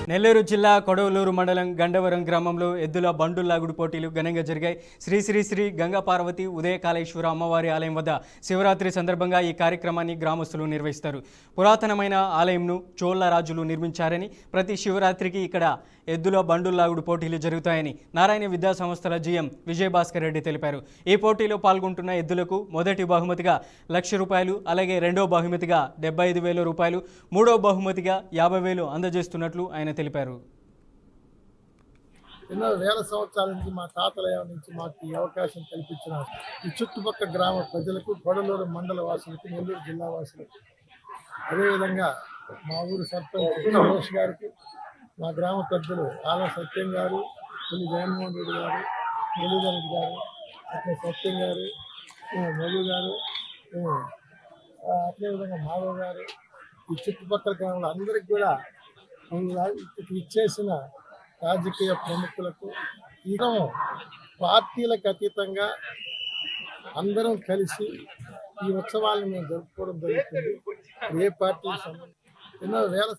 నెల్లూరు జిల్లా కొడవలూరు మండలం గండవరం గ్రామంలో ఎద్దుల బండు లాగుడు పోటీలు ఘనంగా జరిగాయి. శ్రీ శ్రీ శ్రీ గంగా పార్వతి ఉదయకాళేశ్వర అమ్మవారి ఆలయం వద్ద శివరాత్రి సందర్భంగా ఈ కార్యక్రమాన్ని గ్రామస్తులు నిర్వహిస్తారు. పురాతనమైన ఆలయంను చోళ రాజులు నిర్మించారని, ప్రతి శివరాత్రికి ఇక్కడ ఎద్దుల బండు లాగుడు పోటీలు జరుగుతాయని నారాయణ విద్యా సంస్థల జీఎం విజయభాస్కర్ రెడ్డి తెలిపారు. ఈ పోటీలో పాల్గొంటున్న ఎద్దులకు మొదటి బహుమతిగా ₹1,00,000, అలాగే రెండో బహుమతిగా ₹75,000, మూడో బహుమతిగా ₹50,000 అందజేస్తున్నట్లు ఆయన తెలిపారు. ఎన్నో వేల సంవత్సరాల నుంచి మా తాతల నుంచి మాకు ఈ అవకాశం కల్పించిన ఈ చుట్టుపక్కల గ్రామ ప్రజలకు, కొడలూరు మండల వాసులకు, నెల్లూరు జిల్లా వాసులకు, అదేవిధంగా మా ఊరు సర్పంచ్ రమేష్ గారికి, మా గ్రామ పెద్దలు ఆల సత్యం గారు, పులి జగన్మోహన్ రెడ్డి గారు, మురళీధర్ రెడ్డి గారు, అట్లే సత్యం గారు, మధు గారు, అదేవిధంగా మాధవ్ గారు, ఈ చుట్టుపక్కల గ్రామంలో అందరికి కూడా ఇచ్చేసిన రాజకీయ ప్రముఖులకు, ఇదం పార్టీలకు అతీతంగా అందరం కలిసి ఈ ఉత్సవాలను మేము జరుపుకోవడం జరుగుతుంది. ఏ పార్టీ ఎన్నో వేల